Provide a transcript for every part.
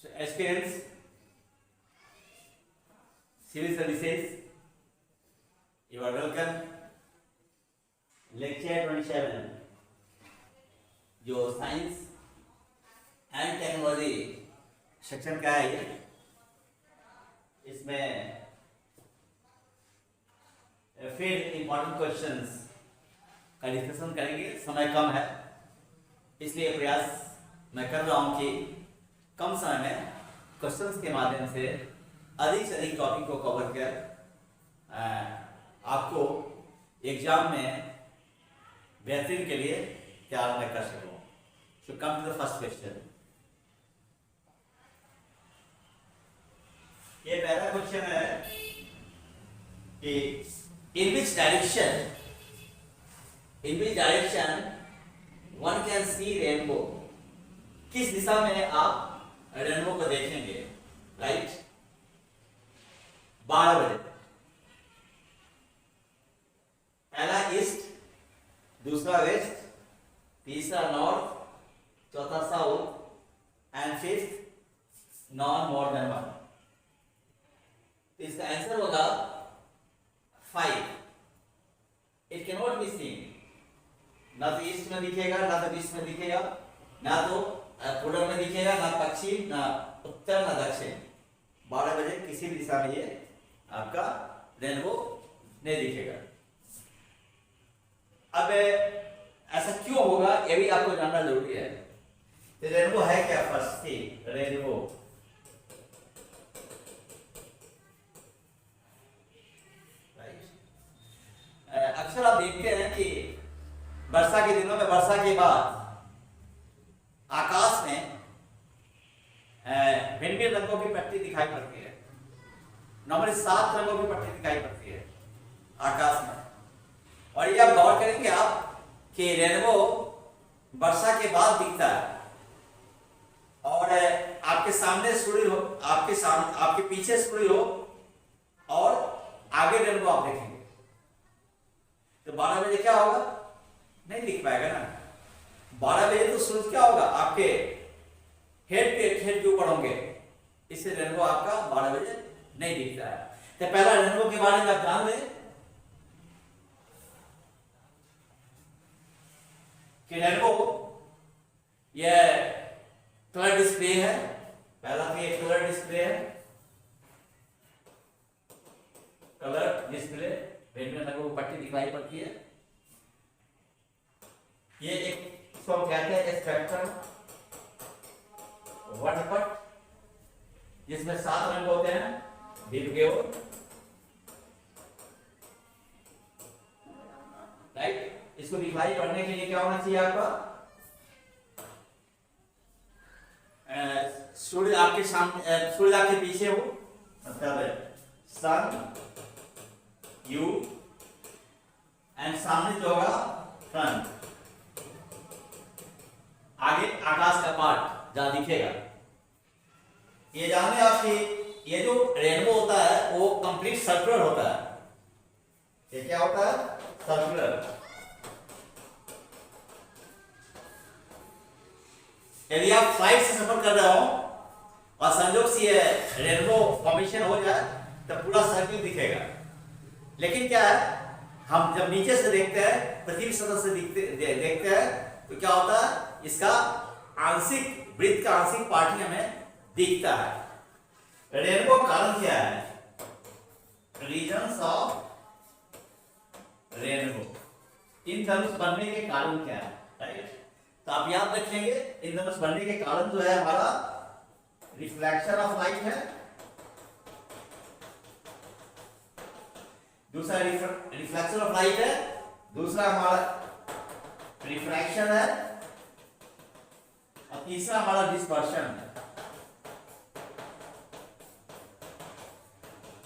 So, aspirants, civil services, you are welcome. Lecture 27, जो science and technology section का है ये, इसमें फिर इम्पोर्टेंट क्वेश्चंस का डिस्कशन करेंगे। समय कम है इसलिए प्रयास मैं कर रहा हूँ कि कम समय में क्वेश्चंस के माध्यम से अधिक टॉपिक को कवर कर आपको एग्जाम में बेहतरीन के लिए तैयार मैं कर सकूँ। So come to the first question. ये पहला क्वेश्चन है कि in which direction one can see rainbow, किस दिशा में आप रेनबो को देखेंगे? राइट, 12 बजे। पहला ईस्ट, दूसरा वेस्ट, तीसरा नॉर्थ, चौथा south and fifth non more than 1। इसका आंसर होगा 5। It can not be seen, ना तो ईस्ट में दिखेगा, ना तो वेस्ट में दिखेगा, ना तो पूर्व में दिखेगा, ना पश्चिम, ना उत्तर, ना दक्षिण। 12 बजे किसी भी दिशा में ये आपका रेनबो नहीं दिखेगा। अब ऐसा क्यों होगा ये भी आपको जानना जरूरी है। तो रेनबो है क्या? फर्स्ट थिंग, रेनबो अक्सर आप देखते हैं कि वर्षा के दिनों में, वर्षा के बाद आकाश में भिन्न भिन्न रंगों की पट्टी दिखाई पड़ती है। नॉर्मली 7 रंगों की पट्टी दिखाई पड़ती है आकाश में। और ये आप गौर करेंगे आप कि रेनबो वर्षा के बाद दिखता है और आपके सामने सूर्य हो, आपके पीछे सूर्य हो और आगे रेनबो आप देखेंगे। तो 12 बजे क्या होगा? नहीं दिख पाएगा ना। 12 बजे तो सूरज क्या होगा? आपके हेड के ऊपर होंगे, इससे रेनबो आपका 12 बजे नहीं दिखता है। तो पहला रेनबो के बारे में आप जान लें कि रेनबो यह कलर डिस्प्ले है। पहला तो ये कलर डिस्प्ले है, कलर डिस्प्ले, भिन्न रंगों की पट्टी दिखाई पड़ती है। ये एक इसको हम कहते हैं स्पेक्ट्रम, वर्णपट, जिसमें 7 रंग होते हैं दीप के ओर। राइट, इसको दिखाई पड़ने के लिए क्या होना चाहिए आपका? सूर्य आपके सामने, सूर्य आपके पीछे हो, मतलब सन, यू, एंड सामने जो होगा फ्रंट, आगे आकाश का पार्ट जहां दिखेगा। ये जाने आप कि ये जो रेनबो होता है वो कंप्लीट सर्कुलर होता है। ये क्या होता है? सर्कुलर। यदि आप फ्लाइट से सफर कर रहे हो और संयोग से ये रेनबो फॉर्मेशन हो जाए तो पूरा सर्किल दिखेगा। लेकिन क्या है, हम जब नीचे से देखते हैं, पृथ्वी सतह से देखते हैं तो क्या होता है? इसका आंशिक, वृत्त का आंशिक पार्ट हमें दिखता है। रेनबो कारण क्या है? रीजन्स ऑफ रेनबो, इंद्रधनुष बनने के कारण क्या है? राइट, तो आप याद रखेंगे इंद्रधनुष बनने के कारण जो है हमारा रिफ्लेक्शन ऑफ लाइट है, दूसरा रिफ्लेक्शन ऑफ लाइट है, दूसरा हमारा रिफ्रैक्शन है, और तीसरा हमारा डिस्पर्शन है।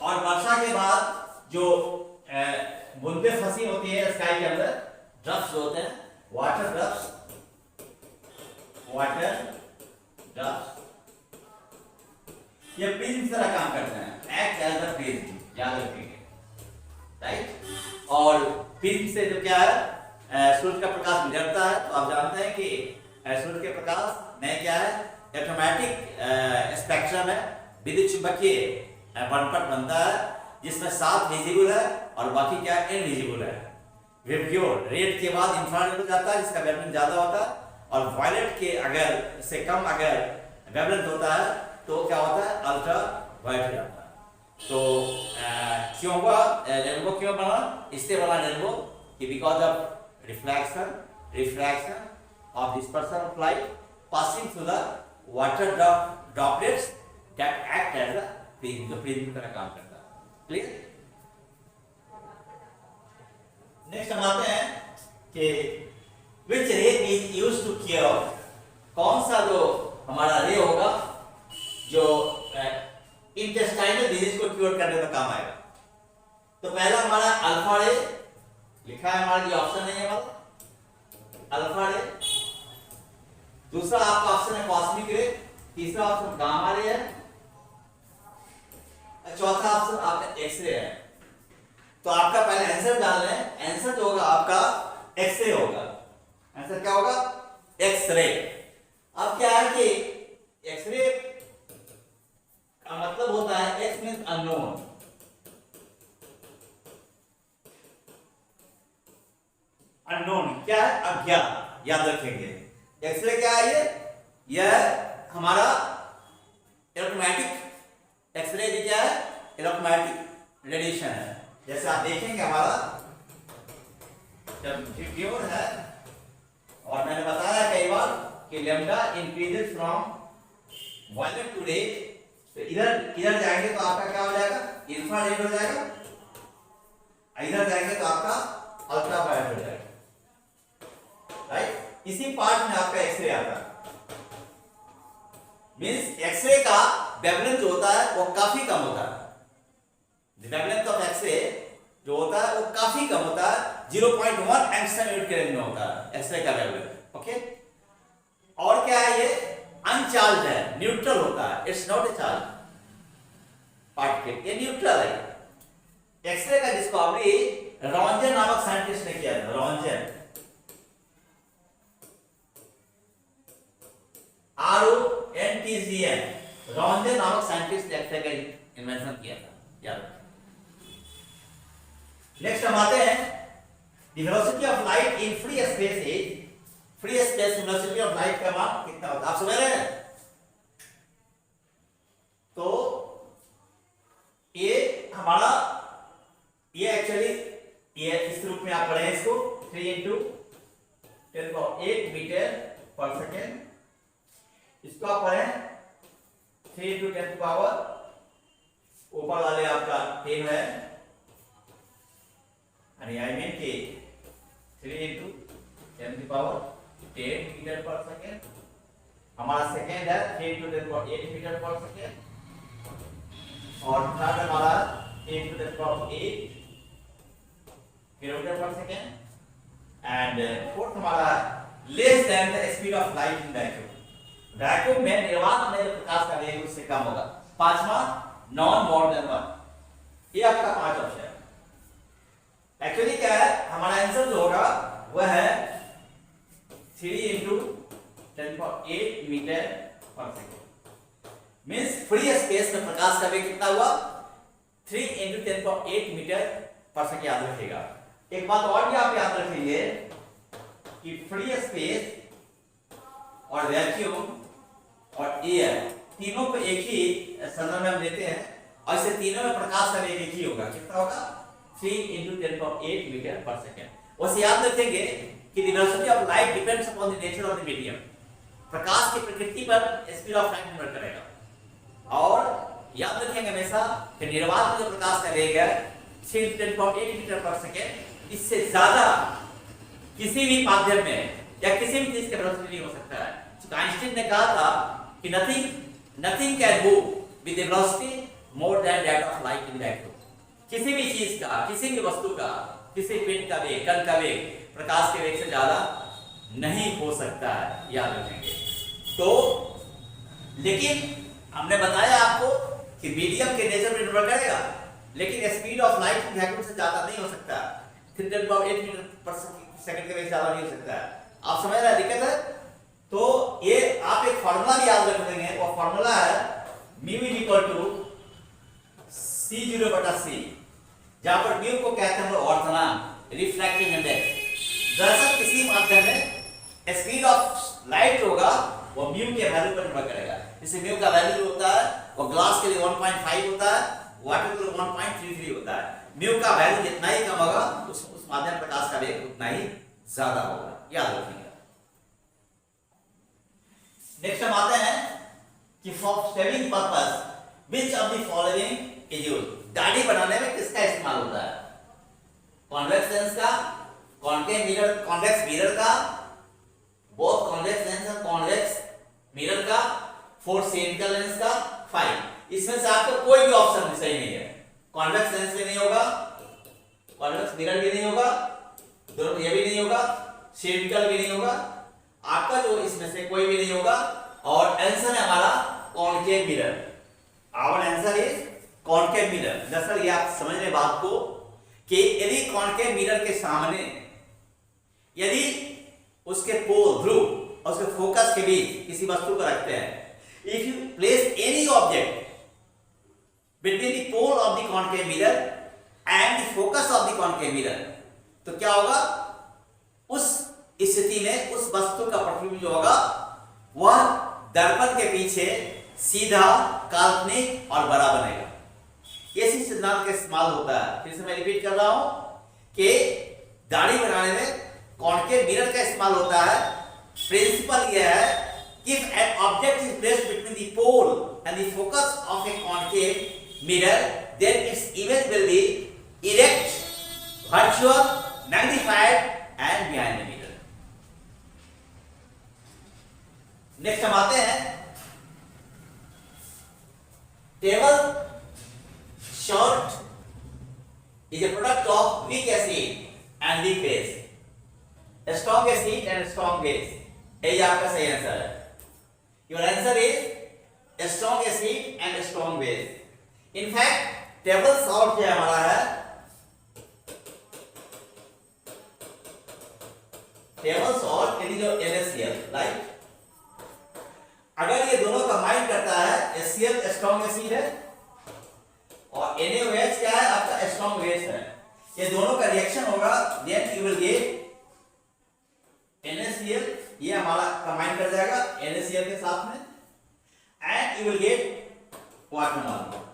और वर्षा के बाद जो बूंदे फंसी होती है स्काई के अंदर, ड्रॉप्स जो होते हैं, वाटर ड्रॉप्स, ये प्रिज्म की तरह काम करते हैं, एक्ट एज अ प्रिज्म, याद रखेंगे। राइट, और प्रिज्म से जो क्या है, सूर्य का प्रकाश गुजरता है। तो आप जानते हैं कि सूर्य के प्रकाश में क्या है, इलेक्ट्रोमैग्नेटिक स्पेक्ट्रम है, विद्युत चुंबकीय वर्णपट बनता है जिसमें 7 विजिबल है और बाकी क्या इनविजिबल है। वेवगाइड रेड के बाद इंफ्रारेड हो जाता है जिसका वेवलेंथ ज्यादा होता है, और वायलेट के अगर से कम अगर वेवलेंथ होता है तो क्या होता है, अल्ट्रा वायलेट हो जाता है। तो क्यों हुआ रेनबो, क्यों बना, इससे बना रेनबो कि because of refraction of dispersion of light passing through the water droplets that act as a prism, जो प्रिज्म का काम करता है। क्लियर? नेक्स्ट हम आते हैं कि which ray is used to cure, कौन सा जो हमारा रे होगा जो इंटेस्टाइनल डिजीज को क्योर करने में काम आएगा। तो पहला हमारा अल्फा रे लिखा है, हमारा ये ऑप्शन नहीं है हमारा अल्फा रे। दूसरा आपका ऑप्शन है कॉस्मिक रे, तीसरा ऑप्शन गामा रे है, चौथा ऑप्शन आपका एक्स रे है। तो आपका पहले आंसर डाल रहे हैं, आंसर जो होगा आपका एक्स रे होगा। आंसर क्या होगा, एक्स रे। अब क्या है कि एक्स रे का मतलब होता है, एक्स मींस अननोन, अननोन क्या है, अज्ञात, याद रखेंगे। एक्सरे क्या है, यह हमारा इलेक्ट्रोमैग्नेटिक एक्सरे क्या है, इलेक्ट्रोमैग्नेटिक रेडिएशन है। जैसे आप देखेंगे हमारा जब प्योर है, और मैंने बताया कई बार कि lambda increases from violet to red, तो इधर जाएंगे तो आपका क्या हो जाएगा, इंफ्रारेड हो जाएगा, इधर जाएंगे तो आपका अल्ट्रा वायलेट हो जाएगा, राइट। इसी पार्ट में आपका एक्सरे आता है। मींस एक्सरे का वेवलेंथ जो होता है वो काफी कम होता है। वेवलेंथ ऑफ एक्सरे जो होता है वो काफी कम होता है, 0.1 एंगस्ट्रॉम यूनिट के रेंज में होता है एक्सरे का वेवलेंथ। ओके, और क्या है, ये अनचार्ज है, न्यूट्रल होता है, it's not a charge particle, ये न्यूट्रल है। एक्सरे का डिस्कवरी रॉन्जन नामक साइंटिस्ट ने किया था, रॉन्जन, RONTGN, रॉन्जन नामक साइंटिस्ट ने एक्सरे का इन्वेंशन किया था, याद रखें। नेक्स्ट हम आते हैं, the velocity of light in free space is, free space velocity of light का मान कितना होता है, आप समझ रहे हैं। तो ये हमारा, ये एक्चुअली ये इस रूप में आप पढ़े इसको, 3 × 10⁸ मीटर पर सेकेंड, इसको आप पढ़ें 3 × 10 पावर, ऊपर वाले आपका 10 है, आई मीन कि 3 × 10 पावर 10 मीटर पर सेकेंड, हमारा सेकेंड है 3 × 10⁸ मीटर पर सेकेंड, और थर्ड हमारा 3 × 10⁸ किलोमीटर पर सेकेंड, एंड फोर्थ हमारा less than the speed of light in vacuum, vacuum में निर्वात में प्रकाश का वेग उससे कम होगा। पांचवा नॉन मोर देन 1, ये आपका 5 ऑप्शन है। एक्चुअली क्या है, हमारा आंसर जो होगा वह है 3 × 10⁸ मीटर पर सेकेंड। मींस फ्री स्पेस में प्रकाश का वेग कितना हुआ, 3 × 10⁸ मीटर पर सेकेंड, याद रखिएगा। एक बात और भी आप याद रखेंगे कि फ्री स्पेस और वैक्यूम और एयर तीनों को एक ही संदर्भ में हम लेते हैं, और इसे तीनों में प्रकाश का वेग एक ही होगा, कितना होगा, 3 × 10⁸ मीटर पर सेकेंड। वैसे याद रखेंगे कि the velocity of light depends upon the nature of the medium, प्रकाश की प्रकृति पर स्पीड ऑफ लाइट निर्भर करेगा। और याद रखेंगे हमेशा कि निर्वात में जो प्रकाश का वेग है 3 × 10⁸ मीटर पर सेकेंड, इससे ज्यादा किसी भी माध्यम में या किसी भी चीज का वेलोसिटी नहीं हो सकता है। आइंस्टीन ने कहा था कि nothing can move with the velocity more than that of light in vacuum. किसी भी चीज का, किसी भी वस्तु का, किसी पिंड का वेग, कण का वेग प्रकाश के वेग से ज्यादा नहीं हो सकता है, याद रखेंगे। तो लेकिन हमने बताया आपको कि मीडियम के नेचर पर निर्भर करेगा, लेकिन स्पीड ऑफ लाइट वैक्यूम से ज्यादा नहीं हो सकता, 3 × 10⁸ मीटर पर सेकंड के वेग से ज्यादा नहीं हो सकता है। आप समझ रहे हैं दिक्कत है। तो ये आप एक फार्मूला भी याद रखना फॉर्मूला है mu is equal to C0 बटा C, जहां पर म्यू को कहते हैं ऑर्थोनाम रिफ्रैक्टिव इंडेक्स। दरअसल किसी माध्यम में स्पीड ऑफ लाइट होगा वो म्यू के वैल्यू पर निर्भर करेगा। जैसे म्यू का वैल्यू होता है वो ग्लास के लिए 1.5 होता है, वाटर के लिए 1.33 होता है। म्यू का वैल्यू जितना ही कम होगा उस माध्यम प्रकाश का वेग उतना ही ज्यादा होगा, याद रखिएगा। नेक्स्ट हम आते हैं कि for saving purpose which of the following is used. दाढ़ी बनाने में किसका इस्तेमाल होता है? कॉन्वेक्स लेंस का, कॉन्केव मिरर, कॉन्वेक्स मिरर का, बोथ कॉन्वेक्स लेंस और कॉन्वेक्स मिरर का, फोर सिलिंड्रिकल लेंस का, फाइव। इसमें से आपको कोई भी ऑप्शन सही नहीं है। कॉन्वेक्स लेंस भी नहीं होगा, कॉन्वेक्स मिरर भी नहीं होगा, दोनों ये भी नहीं होगा, सिलिंड्रिकल भी नहीं होगा, आपका जो इसमें से कोई भी नहीं होगा। और आंसर है हमारा concave mirror. Our answer is concave mirror. दरअसल ये आप समझ रहे बात को कि यदि कॉन्केव मिरर के सामने यदि उसके पोल ध्रुव और उसके फोकस के बीच किसी वस्तु को रखते हैं, if you place any object between the pole of the concave mirror and the focus of the concave mirror, तो क्या होगा? उस स्थिति में उस वस्तु का प्रतिबिंब जो होगा वह दर्पण के पीछे सीधा, काल्पनिक और बड़ा बनेगा। इसी सिद्धांत का इस्तेमाल होता है। फिर से मैं रिपीट कर रहा हूं कि दाढ़ी बनाने में कॉन्केव मिरर का इस्तेमाल होता है। प्रिंसिपल यह है कि if an object is placed between the pole and the focus of a concave mirror, then its image will be erect, virtual, magnified and behind the mirror. Next हम आते हैं table short is a product of weak acid and weak base, strong acid and strong base। ये आपका सही answer है। Your answer is strong acid and strong base। In fact, table salt जो हमारा है, टेबल सॉल्ट यानी जो NaCl, right, अगर ये दोनों कंबाइन करता है, HCl स्ट्रॉन्ग एसिड है और NaOH क्या है? आपका स्ट्रॉन्ग बेस है। ये दोनों का रिएक्शन होगा, then you will get NaCl, ये हमारा कंबाइन कर जाएगा NaCl के साथ में, and you will get water molecule.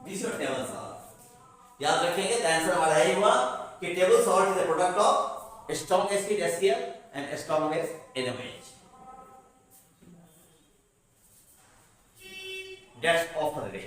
This is table salt. याद रखेंगे द आंसर हमारा यही हुआ कि table salt is a product of strong acid HCl and strong base NaOH। That's all for the day.